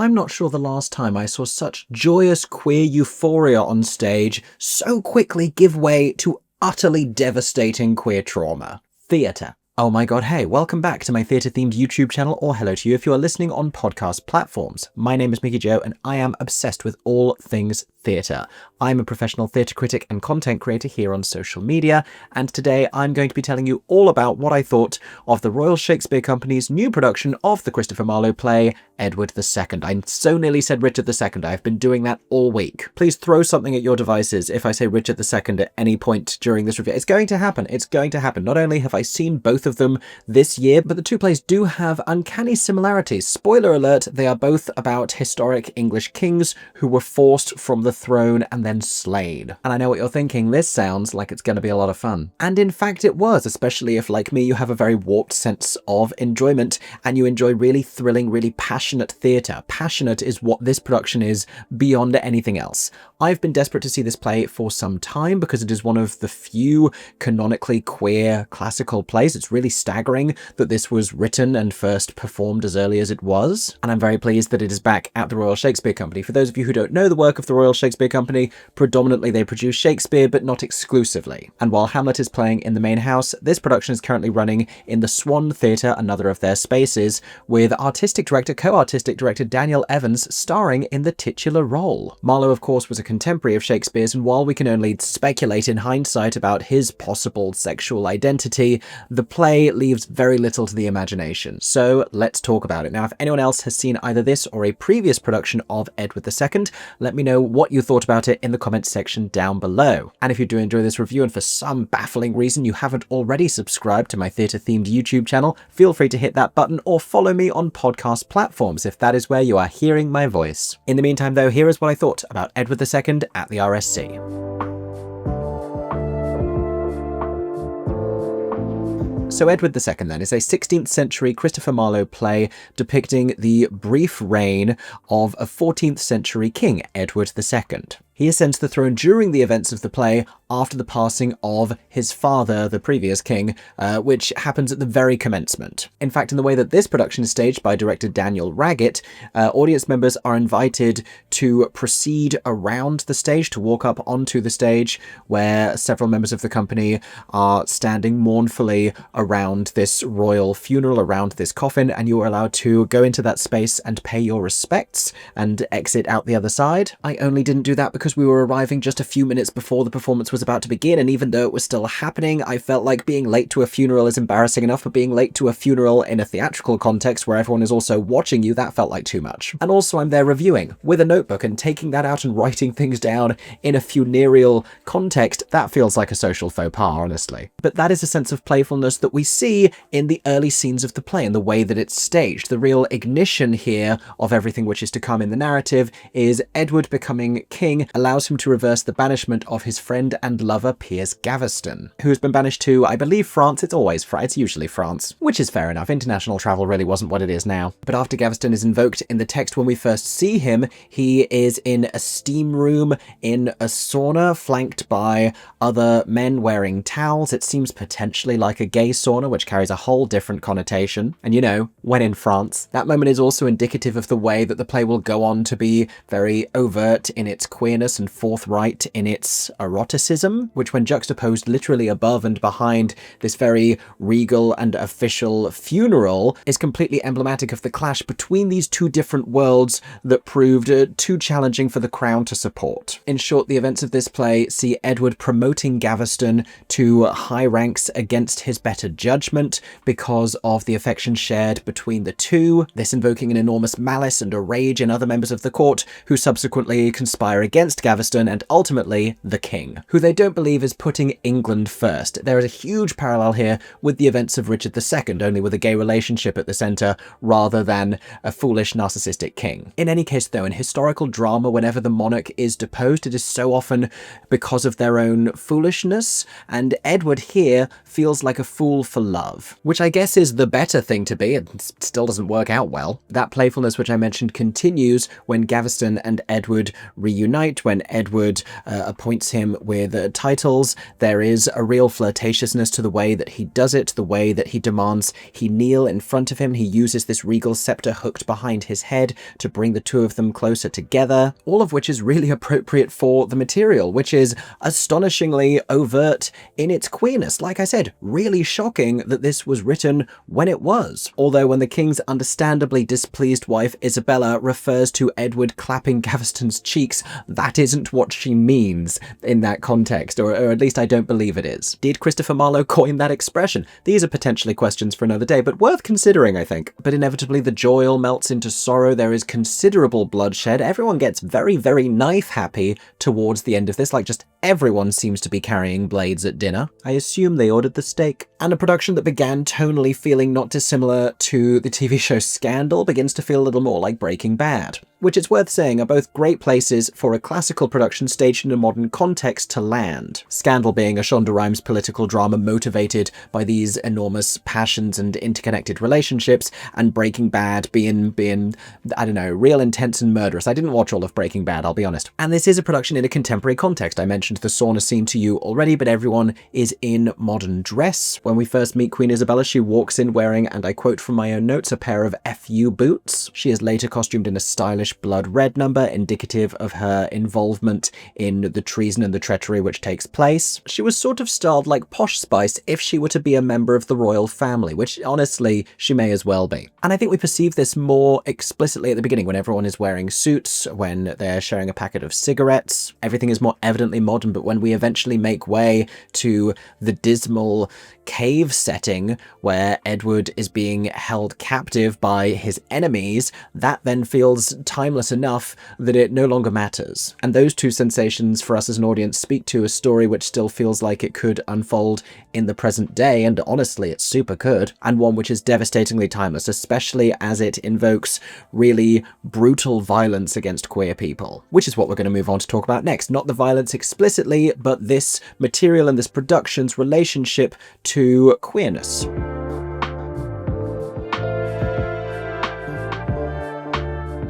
I'm not sure the last time I saw such joyous queer euphoria on stage so quickly give way to utterly devastating queer trauma. Theatre. Oh my god, hey, welcome back to my theatre-themed YouTube channel, or hello to you if you are listening on podcast platforms. My name is Mickey Joe, and I am obsessed with all things theatre. I'm a professional theatre critic and content creator here on social media, and today I'm going to be telling you all about what I thought of the Royal Shakespeare Company's new production of the Christopher Marlowe play, Edward II. I so nearly said Richard II. I've been doing that all week. Please throw something at your devices if I say Richard II at any point during this review. It's going to happen. It's going to happen. Not only have I seen both of them this year, but the two plays do have uncanny similarities. Spoiler alert, they are both about historic English kings who were forced from the throne and then slain. And I know what you're thinking, this sounds like it's going to be a lot of fun. And in fact it was, especially if, like me, you have a very warped sense of enjoyment and you enjoy really thrilling, really passionate theatre. Passionate is what this production is beyond anything else. I've been desperate to see this play for some time because it is one of the few canonically queer classical plays. It's really staggering that this was written and first performed as early as it was, and I'm very pleased that it is back at the Royal Shakespeare Company. For those of you who don't know the work of the Royal Shakespeare Company, predominantly they produce Shakespeare, but not exclusively. And while Hamlet is playing in the main house, this production is currently running in the Swan Theatre, another of their spaces, with co-artistic director Daniel Evans starring in the titular role. Marlowe, of course, was a contemporary of Shakespeare's, and while we can only speculate in hindsight about his possible sexual identity, the play leaves very little to the imagination. So let's talk about it. Now, if anyone else has seen either this or a previous production of Edward II, let me know what you thought about it in the comments section down below. And if you do enjoy this review and for some baffling reason you haven't already subscribed to my theatre-themed YouTube channel, feel free to hit that button or follow me on podcast platforms if that is where you are hearing my voice. In the meantime though, here is what I thought about Edward II at the RSC. So Edward II then is a 16th century Christopher Marlowe play depicting the brief reign of a 14th century king, Edward II. He ascends the throne during the events of the play after the passing of his father, the previous king, which happens at the very commencement. In fact, in the way that this production is staged by director Daniel Raggett, audience members are invited to proceed around the stage, to walk up onto the stage, where several members of the company are standing mournfully around this royal funeral, around this coffin, and you are allowed to go into that space and pay your respects and exit out the other side. I only didn't do that because we were arriving just a few minutes before the performance was about to begin, and even though it was still happening, I felt like being late to a funeral is embarrassing enough, but being late to a funeral in a theatrical context where everyone is also watching you, that felt like too much. And also I'm there reviewing with a notebook, and taking that out and writing things down in a funereal context, that feels like a social faux pas, honestly. But that is a sense of playfulness that we see in the early scenes of the play and the way that it's staged. The real ignition here of everything which is to come in the narrative is Edward becoming king allows him to reverse the banishment of his friend and lover Piers Gaveston, who has been banished to, I believe, France. It's usually France, which is fair enough. International travel really wasn't what it is now. But after Gaveston is invoked in the text when we first see him, he is in a steam room in a sauna flanked by other men wearing towels. It seems potentially like a gay sauna, which carries a whole different connotation. And you know, when in France. That moment is also indicative of the way that the play will go on to be very overt in its queerness and forthright in its eroticism, which when juxtaposed literally above and behind this very regal and official funeral is completely emblematic of the clash between these two different worlds that proved too challenging for the crown to support. In short, the events of this play see Edward promoting Gaveston to high ranks against his better judgment because of the affection shared between the two, this invoking an enormous malice and a rage in other members of the court who subsequently conspire against Gaveston and ultimately the king, who they don't believe is putting England first. There is a huge parallel here with the events of Richard II, only with a gay relationship at the centre rather than a foolish narcissistic king. In any case though, in historical drama, whenever the monarch is deposed, it is so often because of their own foolishness, and Edward here feels like a fool for love, which I guess is the better thing to be. It still doesn't work out well. That playfulness which I mentioned continues when Gaveston and Edward reunite, when Edward appoints him with titles. There is a real flirtatiousness to the way that he does it, the way that he demands he kneel in front of him. He uses this regal scepter hooked behind his head to bring the two of them closer together, all of which is really appropriate for the material, which is astonishingly overt in its queerness. Like I said, really shocking that this was written when it was. Although when the king's understandably displeased wife Isabella refers to Edward clapping Gaveston's cheeks, that isn't what she means in that context, or at least I don't believe it is. Did Christopher Marlowe coin that expression? These are potentially questions for another day, but worth considering, I think. But inevitably the joy all melts into sorrow. There is considerable bloodshed. Everyone gets very, very knife happy towards the end of this, like just everyone seems to be carrying blades at dinner. I assume they ordered the steak. And a production that began tonally feeling not dissimilar to the TV show Scandal begins to feel a little more like Breaking Bad, which it's worth saying are both great places for a classical production staged in a modern context to land. Scandal being a Shonda Rhimes political drama motivated by these enormous passions and interconnected relationships, and Breaking Bad being I don't know, real intense and murderous. I didn't watch all of Breaking Bad, I'll be honest. And this is a production in a contemporary context. I mentioned the sauna scene to you already, but everyone is in modern dress. When we first meet Queen Isabella, she walks in wearing, and I quote from my own notes, a pair of FU boots. She is later costumed in a stylish blood red number, indicative of her involvement in the treason and the treachery which takes place. She was sort of styled like Posh Spice if she were to be a member of the royal family, which honestly, she may as well be. And I think we perceive this more explicitly at the beginning when everyone is wearing suits, when they're sharing a packet of cigarettes. Everything is more evidently modern, but when we eventually make way to the dismal cave setting where Edward is being held captive by his enemies, that then feels timeless enough that it no longer matters. And those two sensations for us as an audience speak to a story which still feels like it could unfold in the present day, and honestly it super could, and one which is devastatingly timeless, especially as it invokes really brutal violence against queer people, which is what we're going to move on to talk about next. Not the violence explicitly, but this material and this production's relationship to queerness.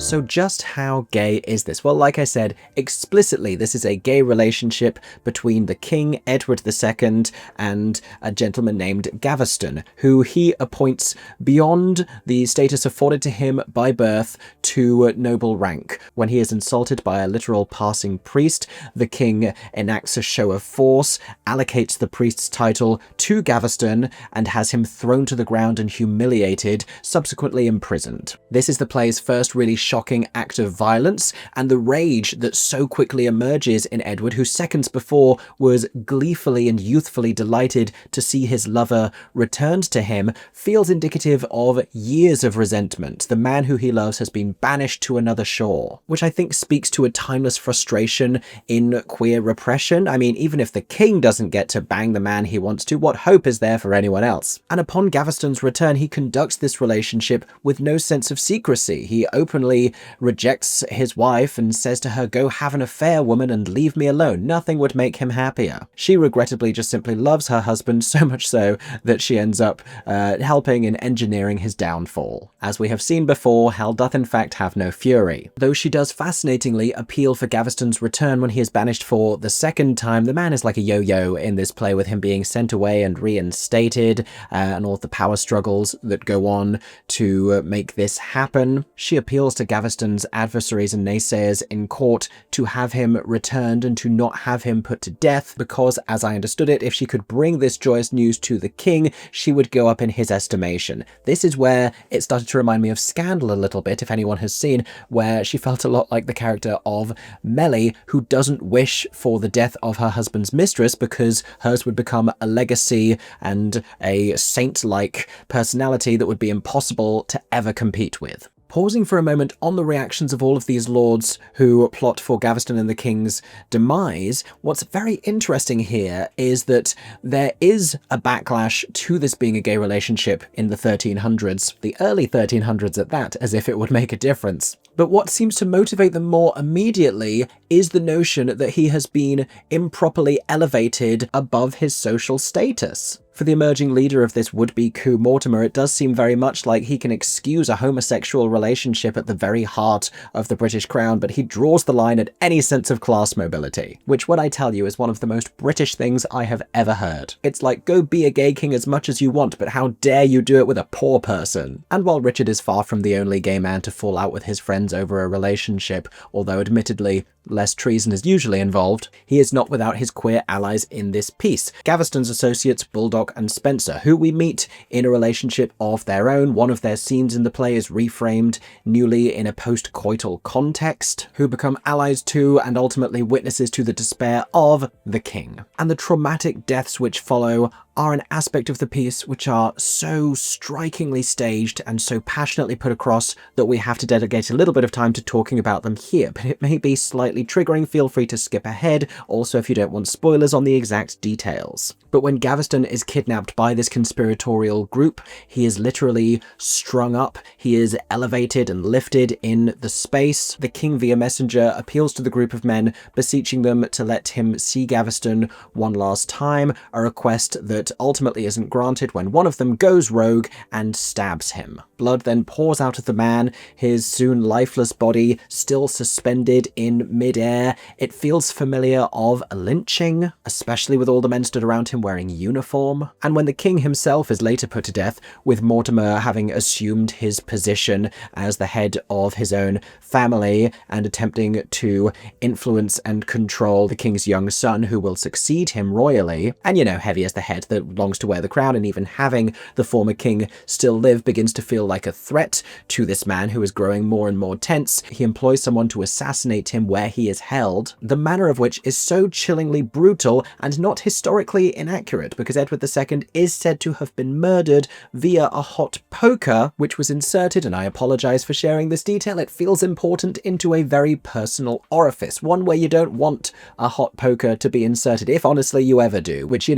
So just how gay is this? Well, like I said, explicitly this is a gay relationship between the King, Edward II, and a gentleman named Gaveston, who he appoints beyond the status afforded to him by birth to noble rank. When he is insulted by a literal passing priest, the King enacts a show of force, allocates the priest's title to Gaveston, and has him thrown to the ground and humiliated, subsequently imprisoned. This is the play's first really shocking act of violence, and the rage that so quickly emerges in Edward, who seconds before was gleefully and youthfully delighted to see his lover returned to him, feels indicative of years of resentment. The man who he loves has been banished to another shore, which I think speaks to a timeless frustration in queer repression. I mean, even if the king doesn't get to bang the man he wants to, what hope is there for anyone else? And upon Gaveston's return, he conducts this relationship with no sense of secrecy. He openly rejects his wife and says to her, "Go have an affair, woman, and leave me alone." Nothing would make him happier. She regrettably just simply loves her husband, so much so that she ends up helping in engineering his downfall. As we have seen before, hell doth in fact have no fury. Though she does fascinatingly appeal for Gaveston's return when he is banished for the second time. The man is like a yo-yo in this play, with him being sent away and reinstated, and all of the power struggles that go on to make this happen. She appeals to Gaveston's adversaries and naysayers in court to have him returned and to not have him put to death, because, as I understood it, if she could bring this joyous news to the king, she would go up in his estimation. This is where it started to remind me of Scandal a little bit, if anyone has seen, where she felt a lot like the character of Melly, who doesn't wish for the death of her husband's mistress because hers would become a legacy and a saint-like personality that would be impossible to ever compete with. Pausing for a moment on the reactions of all of these lords who plot for Gaveston and the king's demise, what's very interesting here is that there is a backlash to this being a gay relationship in the 1300s, the early 1300s at that, as if it would make a difference. But what seems to motivate them more immediately is the notion that he has been improperly elevated above his social status. For the emerging leader of this would-be coup, Mortimer, it does seem very much like he can excuse a homosexual relationship at the very heart of the British Crown, but he draws the line at any sense of class mobility, which, when I tell you, is one of the most British things I have ever heard. It's like, go be a gay king as much as you want, but how dare you do it with a poor person? And while Richard is far from the only gay man to fall out with his friends over a relationship, although admittedly less treason is usually involved, he is not without his queer allies in this piece. Gaveston's associates Bulldog and Spencer, who we meet in a relationship of their own. One of their scenes in the play is reframed newly in a post-coital context, who become allies to and ultimately witnesses to the despair of the king. And the traumatic deaths which follow are an aspect of the piece which are so strikingly staged and so passionately put across that we have to dedicate a little bit of time to talking about them here, but it may be slightly triggering. Feel free to skip ahead, also if you don't want spoilers on the exact details. But when Gaveston is kidnapped by this conspiratorial group, he is literally strung up, he is elevated and lifted in the space. The king via messenger appeals to the group of men, beseeching them to let him see Gaveston one last time, a request that ultimately isn't granted when one of them goes rogue and stabs him. Blood then pours out of the man, his soon lifeless body still suspended in mid-air. It feels familiar of a lynching, especially with all the men stood around him wearing uniform. And when the king himself is later put to death, with Mortimer having assumed his position as the head of his own family and attempting to influence and control the king's young son who will succeed him royally, and heavy as the head that longs to wear the crown, and even having the former king still live begins to feel like a threat to this man who is growing more and more tense. He employs someone to assassinate him where he is held, the manner of which is so chillingly brutal and not historically inaccurate, because Edward II is said to have been murdered via a hot poker, which was inserted, and I apologize for sharing this detail, it feels important, into a very personal orifice, one where you don't want a hot poker to be inserted, if honestly you ever do, which,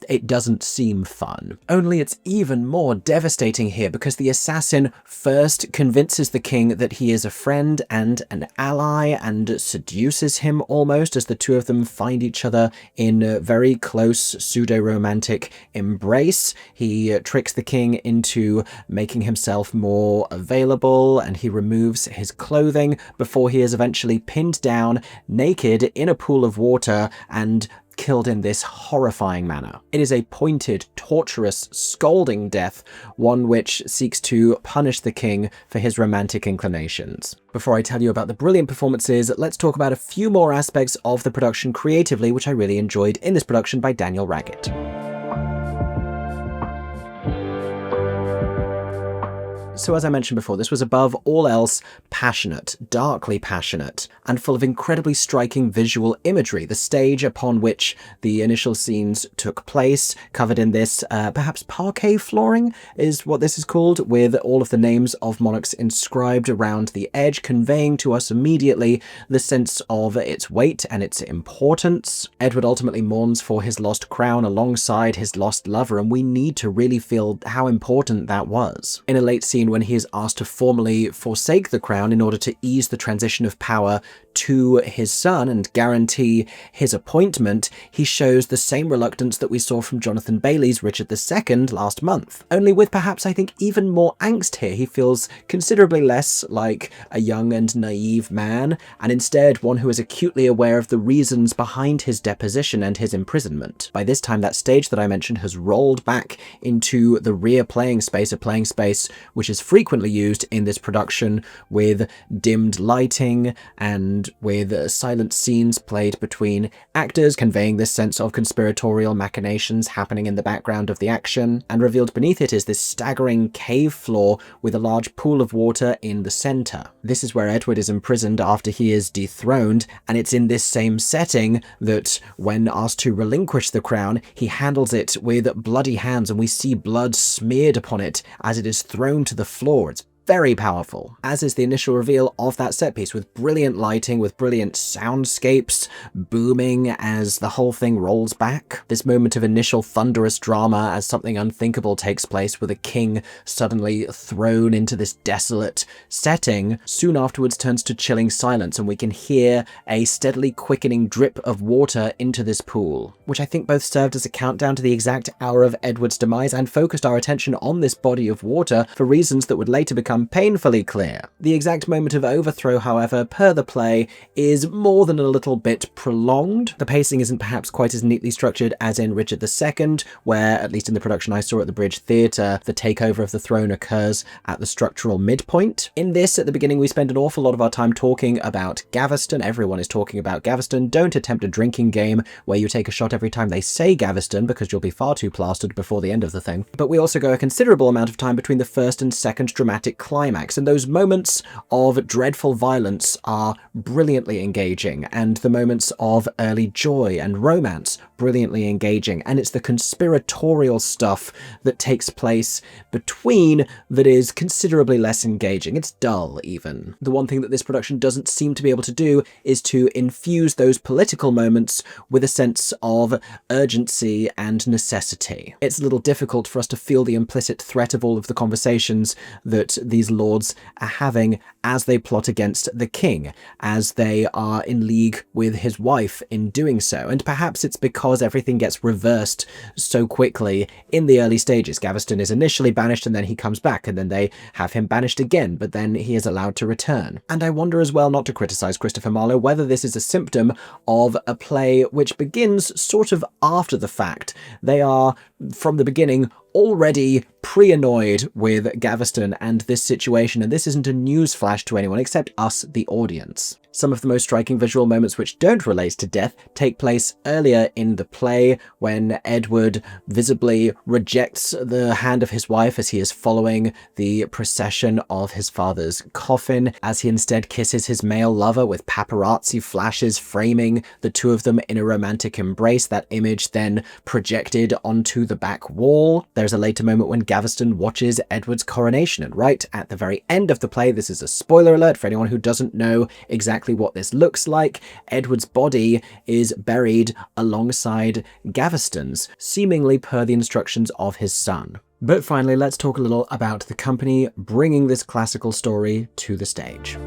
it doesn't seem fun. Only it's even more devastating here, because the assassin first convinces the king that he is a friend and an ally and seduces him almost, as the two of them find each other in a very close pseudo-romantic embrace. He tricks the king into making himself more available, and he removes his clothing before he is eventually pinned down naked in a pool of water and killed in this horrifying manner. It is a pointed, torturous, scalding death, one which seeks to punish the king for his romantic inclinations. Before I tell you about the brilliant performances, let's talk about a few more aspects of the production creatively, which I really enjoyed in this production by Daniel Raggett. So as I mentioned before, this was above all else passionate, darkly passionate, and full of incredibly striking visual imagery. The stage upon which the initial scenes took place, covered in this perhaps parquet flooring is what this is called, with all of the names of monarchs inscribed around the edge, conveying to us immediately the sense of its weight and its importance. Edward ultimately mourns for his lost crown alongside his lost lover, and we need to really feel how important that was. In a late scene when he is asked to formally forsake the crown in order to ease the transition of power to his son and guarantee his appointment, he shows the same reluctance that we saw from Jonathan Bailey's Richard II last month. Only with perhaps, I think, even more angst here. He feels considerably less like a young and naive man, and instead one who is acutely aware of the reasons behind his deposition and his imprisonment. By this time, that stage that I mentioned has rolled back into the rear playing space, a playing space which is frequently used in this production, with dimmed lighting and with silent scenes played between actors, conveying this sense of conspiratorial machinations happening in the background of the action, and revealed beneath it is this staggering cave floor with a large pool of water in the center. This is where Edward is imprisoned after he is dethroned, and it's in this same setting that when asked to relinquish the crown, he handles it with bloody hands, and we see blood smeared upon it as it is thrown to the floor. It's very powerful, as is the initial reveal of that set piece, with brilliant lighting, with brilliant soundscapes booming as the whole thing rolls back. This moment of initial thunderous drama as something unthinkable takes place, with a king suddenly thrown into this desolate setting, soon afterwards turns to chilling silence, and we can hear a steadily quickening drip of water into this pool, which I think both served as a countdown to the exact hour of Edward's demise and focused our attention on this body of water for reasons that would later become painfully clear. The exact moment of overthrow, however, per the play, is more than a little bit prolonged. The pacing isn't perhaps quite as neatly structured as in Richard II, where, at least in the production I saw at the Bridge Theatre, the takeover of the throne occurs at the structural midpoint. In this, at the beginning, we spend an awful lot of our time talking about Gaveston. Everyone is talking about Gaveston. Don't attempt a drinking game where you take a shot every time they say Gaveston, because you'll be far too plastered before the end of the thing. But we also go a considerable amount of time between the first and second dramatic climax, and those moments of dreadful violence are brilliantly engaging, and the moments of early joy and romance brilliantly engaging, and it's the conspiratorial stuff that takes place between that is considerably less engaging. It's dull, even. The one thing that this production doesn't seem to be able to do is to infuse those political moments with a sense of urgency and necessity. It's a little difficult for us to feel the implicit threat of all of the conversations that these lords are having as they plot against the king, as they are in league with his wife in doing so. And perhaps it's because everything gets reversed so quickly in the early stages. Gaveston is initially banished, and then he comes back, and then they have him banished again, but then he is allowed to return. And I wonder as well, not to criticize Christopher Marlowe, whether this is a symptom of a play which begins sort of after the fact. They are, from the beginning, already pre-annoyed with Gaveston and this situation, and this isn't a newsflash to anyone except us, the audience. Some of the most striking visual moments which don't relate to death take place earlier in the play, when Edward visibly rejects the hand of his wife as he is following the procession of his father's coffin, as he instead kisses his male lover with paparazzi flashes framing the two of them in a romantic embrace, that image then projected onto the back wall. There's a later moment when Gaveston watches Edward's coronation, and right at the very end of the play, this is a spoiler alert for anyone who doesn't know exactly what this looks like, Edward's body is buried alongside Gaveston's, seemingly per the instructions of his son. But finally, let's talk a little about the company bringing this classical story to the stage.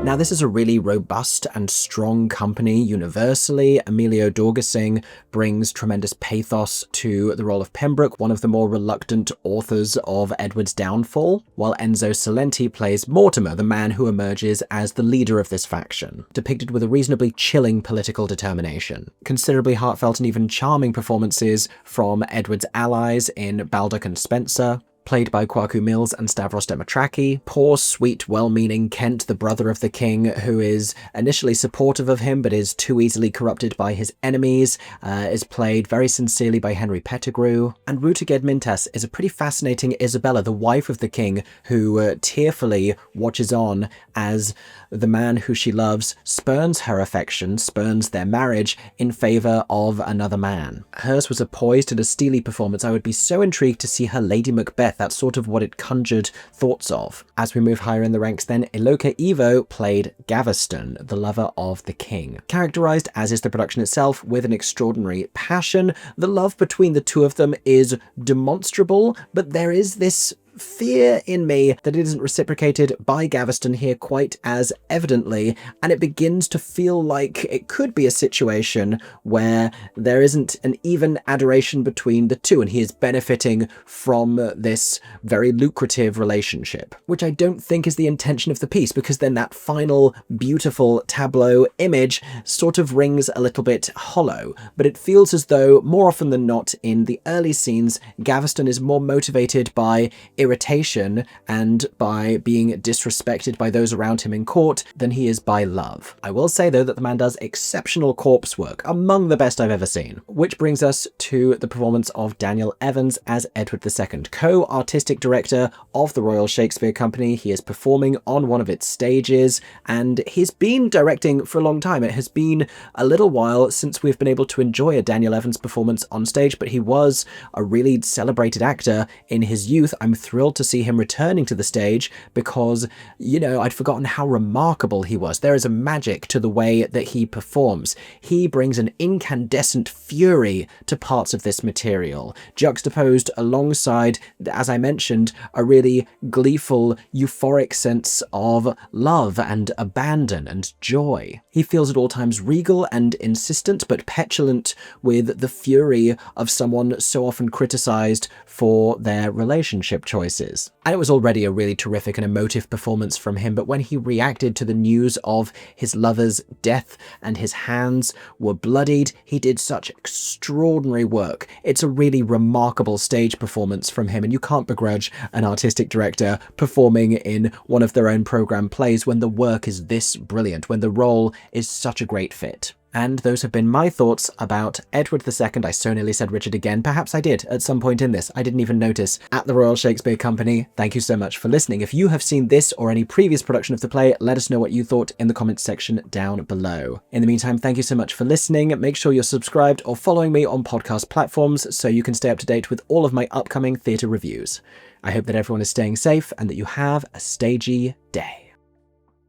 Now, this is a really robust and strong company universally. Emilio Dorgesing brings tremendous pathos to the role of Pembroke, one of the more reluctant authors of Edward's downfall, while Enzo Salenti plays Mortimer, the man who emerges as the leader of this faction, depicted with a reasonably chilling political determination. Considerably heartfelt and even charming performances from Edward's allies in Baldock and Spencer, played by Kwaku Mills and Stavros Demitraki. Poor, sweet, well-meaning Kent, the brother of the king, who is initially supportive of him but is too easily corrupted by his enemies, is played very sincerely by Henry Pettigrew. And Ruta Gedmintas is a pretty fascinating Isabella, the wife of the king, who tearfully watches on as the man who she loves spurns her affection, spurns their marriage in favour of another man. Hers was a poised and a steely performance. I would be so intrigued to see her Lady Macbeth. That's sort of what it conjured thoughts of. As we move higher in the ranks then, Iloka Evo played Gaveston, the lover of the king. Characterised, as is the production itself, with an extraordinary passion. The love between the two of them is demonstrable, but there is this fear in me that it isn't reciprocated by Gaveston here quite as evidently, and it begins to feel like it could be a situation where there isn't an even adoration between the two, and he is benefiting from this very lucrative relationship, which I don't think is the intention of the piece, because then that final beautiful tableau image sort of rings a little bit hollow. But it feels as though, more often than not in the early scenes, Gaveston is more motivated by irritation and by being disrespected by those around him in court than he is by love. I will say, though, that the man does exceptional corpse work, among the best I've ever seen. Which brings us to the performance of Daniel Evans as Edward II, co-artistic director of the Royal Shakespeare Company. He is performing on one of its stages, and he's been directing for a long time. It has been a little while since we've been able to enjoy a Daniel Evans performance on stage, but he was a really celebrated actor in his youth. I'm thrilled to see him returning to the stage because, you know, I'd forgotten how remarkable he was. There is a magic to the way that he performs. He brings an incandescent fury to parts of this material, juxtaposed alongside, as I mentioned, a really gleeful, euphoric sense of love and abandon and joy. He feels at all times regal and insistent, but petulant with the fury of someone so often criticized for their relationship choices. And it was already a really terrific and emotive performance from him, but when he reacted to the news of his lover's death and his hands were bloodied, he did such extraordinary work. It's a really remarkable stage performance from him, and you can't begrudge an artistic director performing in one of their own program plays when the work is this brilliant, when the role is such a great fit. And those have been my thoughts about Edward II. I so nearly said Richard again. Perhaps I did at some point in this. I didn't even notice. At the Royal Shakespeare Company, thank you so much for listening. If you have seen this or any previous production of the play, let us know what you thought in the comments section down below. In the meantime, thank you so much for listening. Make sure you're subscribed or following me on podcast platforms so you can stay up to date with all of my upcoming theatre reviews. I hope that everyone is staying safe and that you have a stagey day.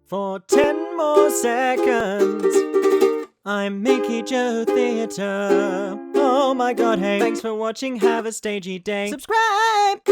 For 10 more seconds, I'm Mickey Joe Theatre. Oh my god, hey. Thanks for watching, have a stagey day. Subscribe!